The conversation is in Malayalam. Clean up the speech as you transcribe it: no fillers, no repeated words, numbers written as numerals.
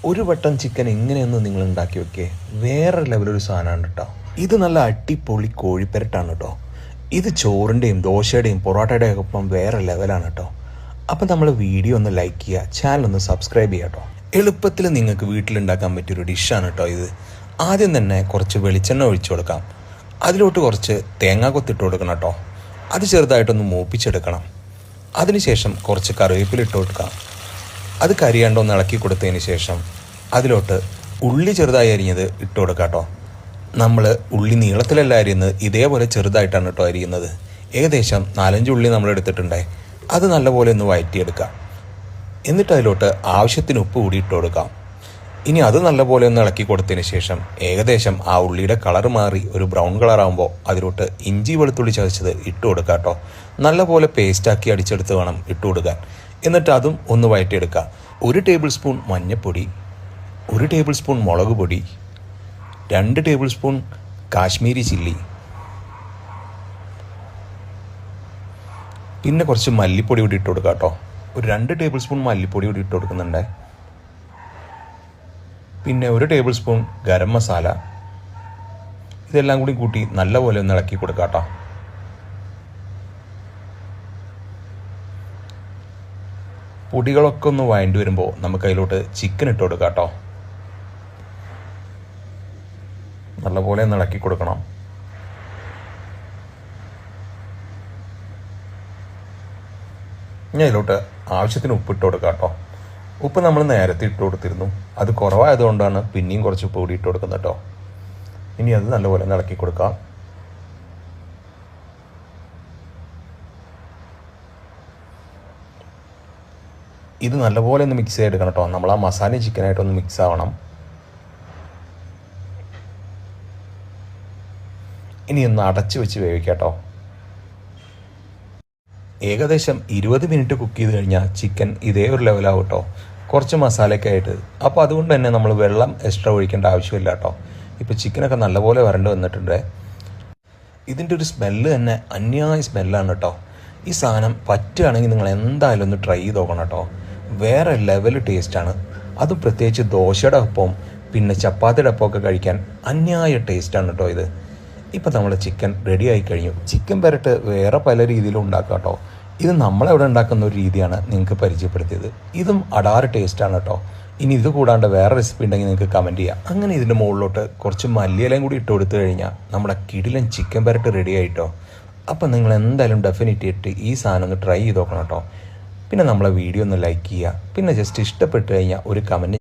ഒരു വട്ടം ചിക്കൻ എങ്ങനെയൊന്ന് നിങ്ങൾ ഉണ്ടാക്കി വെക്കേ, വേറെ ലെവലൊരു സാധനമാണ് കേട്ടോ. ഇത് നല്ല അടിപൊളി കോഴിപ്പെരട്ടാണ് കേട്ടോ. ഇത് ചോറിൻ്റെയും ദോശയുടെയും പൊറോട്ടയുടെയും ഒപ്പം വേറെ ലെവലാണ് കേട്ടോ. അപ്പം നമ്മൾ വീഡിയോ ഒന്ന് ലൈക്ക് ചെയ്യുക, ചാനൽ ഒന്ന് സബ്സ്ക്രൈബ് ചെയ്യുക കേട്ടോ. എളുപ്പത്തിൽ നിങ്ങൾക്ക് വീട്ടിലുണ്ടാക്കാൻ പറ്റിയൊരു ഡിഷാണ് കേട്ടോ ഇത്. ആദ്യം തന്നെ കുറച്ച് വെളിച്ചെണ്ണ ഒഴിച്ചു കൊടുക്കാം. അതിലോട്ട് കുറച്ച് തേങ്ങാ കൊത്തിട്ട് കൊടുക്കണം കേട്ടോ. അത് ചെറുതായിട്ടൊന്ന് മൂപ്പിച്ചെടുക്കണം. അതിനുശേഷം കുറച്ച് കറിവേപ്പില ഇട്ട് കൊടുക്കാം. അത് കരിയാണ്ടൊന്ന് ഇളക്കി കൊടുത്തതിന് ശേഷം അതിലോട്ട് ഉള്ളി ചെറുതായി അരിഞ്ഞത് ഇട്ട് കൊടുക്കാം കേട്ടോ. നമ്മൾ ഉള്ളി നീളത്തിലല്ല അരിയുന്നത്, ഇതേപോലെ ചെറുതായിട്ടാണ് കേട്ടോ അരിയുന്നത്. ഏകദേശം 4-5 ഉള്ളി നമ്മൾ എടുത്തിട്ടുണ്ടേ. അത് നല്ലപോലെ ഒന്ന് വഴറ്റിയെടുക്കാം. എന്നിട്ട് അതിലോട്ട് ആവശ്യത്തിന് ഉപ്പ് കൂടി ഇട്ട് കൊടുക്കാം. ഇനി അത് നല്ലപോലെ ഒന്ന് ഇളക്കി കൊടുത്തതിന് ശേഷം ഏകദേശം ആ ഉള്ളിയുടെ കളർ മാറി ഒരു ബ്രൗൺ കളറാകുമ്പോൾ അതിലോട്ട് ഇഞ്ചി വെളുത്തുള്ളി ചതച്ചത് ഇട്ട് കൊടുക്കുക കേട്ടോ. നല്ലപോലെ പേസ്റ്റാക്കി അടിച്ചെടുത്ത് വേണം ഇട്ട് കൊടുക്കാൻ. എന്നിട്ട് അതും ഒന്ന് വഴറ്റിയെടുക്കുക. 1 ടേബിൾ സ്പൂൺ മഞ്ഞൾപ്പൊടി, 1 ടേബിൾ സ്പൂൺ മുളക് പൊടി, 2 ടേബിൾ സ്പൂൺ കാശ്മീരി ചില്ലി, പിന്നെ കുറച്ച് മല്ലിപ്പൊടി കൂടി ഇട്ട് കൊടുക്കുക കേട്ടോ. ഒരു 2 ടേബിൾ സ്പൂൺ മല്ലിപ്പൊടി കൂടി ഇട്ട് കൊടുക്കുന്നുണ്ട്. പിന്നെ 1 ടേബിൾ സ്പൂൺ ഗരം മസാല. ഇതെല്ലാം കൂടി കൂട്ടി നല്ലപോലെ ഒന്ന് ഇളക്കി കൊടുക്കുക കേട്ടോ. പൊടികളൊക്കെ ഒന്ന് വഴണ്ടി വരുമ്പോൾ നമുക്ക് അതിലോട്ട് ചിക്കൻ ഇട്ട് കൊടുക്കാം കേട്ടോ. നല്ലപോലെ ഒന്ന് ഇളക്കി കൊടുക്കണം. ഇനി അതിലോട്ട് ആവശ്യത്തിന് ഉപ്പിട്ട് കൊടുക്കാം കേട്ടോ. ഉപ്പ് നമ്മൾ നേരത്തെ ഇട്ട് കൊടുത്തിരുന്നു, അത് കുറവായതുകൊണ്ടാണ് പിന്നെയും കുറച്ച് ഉപ്പ് കൂടി ഇട്ട് കൊടുക്കുന്നത് കേട്ടോ. ഇനി അത് നല്ലപോലെ ഒന്ന് ഇളക്കി കൊടുക്കാം. ഇത് നല്ലപോലെ ഒന്ന് മിക്സ് ചെയ്തെടുക്കണം കേട്ടോ. നമ്മൾ ആ മസാലയും ചിക്കനായിട്ടൊന്ന് മിക്സ് ആവണം. ഇനി ഒന്ന് അടച്ച് വെച്ച് വേവിക്കാം കേട്ടോ. ഏകദേശം 20 മിനിറ്റ് കുക്ക് ചെയ്ത് കഴിഞ്ഞാൽ ചിക്കൻ ഇതേ ഒരു ലെവലാവും കേട്ടോ, കുറച്ച് മസാലയൊക്കെ ആയിട്ട്. അപ്പോൾ അതുകൊണ്ട് തന്നെ നമ്മൾ വെള്ളം എക്സ്ട്രാ ഒഴിക്കേണ്ട ആവശ്യമില്ല കേട്ടോ. ഇപ്പോൾ ചിക്കനൊക്കെ നല്ലപോലെ വരണ്ട് വന്നിട്ടുണ്ട്. ഇതിൻ്റെ ഒരു സ്മെല്ല് തന്നെ അന്യായ സ്മെല്ലാണ് കേട്ടോ. ഈ സാധനം പറ്റുകയാണെങ്കിൽ നിങ്ങൾ എന്തായാലും ഒന്ന് ട്രൈ ചെയ്ത് നോക്കണം കേട്ടോ. വേറെ ലെവൽ ടേസ്റ്റാണ്. അതും പ്രത്യേകിച്ച് ദോശയുടെ ഒപ്പം പിന്നെ ചപ്പാത്തിയുടെ ഒപ്പമൊക്കെ കഴിക്കാൻ അന്യായ ടേസ്റ്റാണ് കേട്ടോ ഇത്. ഇപ്പം നമ്മൾ ചിക്കൻ റെഡി ആയി കഴിഞ്ഞു. ചിക്കൻ പെരട്ട് വേറെ പല രീതിയിലും ഉണ്ടാക്കാം കേട്ടോ. ഇത് നമ്മളെവിടെ ഉണ്ടാക്കുന്ന ഒരു രീതിയാണ് നിങ്ങൾക്ക് പരിചയപ്പെടുത്തിയത്. ഇതും അടാറ് ടേസ്റ്റാണ് കേട്ടോ. ഇനി ഇത് കൂടാണ്ട് വേറെ റെസിപ്പി ഉണ്ടെങ്കിൽ നിങ്ങൾക്ക് കമൻറ്റ് ചെയ്യാം. അങ്ങനെ ഇതിൻ്റെ മുകളിലോട്ട് കുറച്ച് മല്ലിയിലയും കൂടി ഇട്ട് കൊടുത്തു കഴിഞ്ഞാൽ നമ്മുടെ കിടിലൻ ചിക്കൻ പെരട്ട് റെഡി ആയിട്ടോ. അപ്പം നിങ്ങൾ എന്തായാലും ഡെഫിനറ്റ് ആയിട്ട് ഈ സാധനം ഒന്ന് ട്രൈ ചെയ്ത് നോക്കണം കേട്ടോ. പിന്നെ നമ്മളെ വീഡിയോ ഒന്ന് ലൈക്ക് ചെയ്യുക. പിന്നെ ജസ്റ്റ് ഇഷ്ടപ്പെട്ട് കഴിഞ്ഞാൽ ഒരു കമൻറ്റ്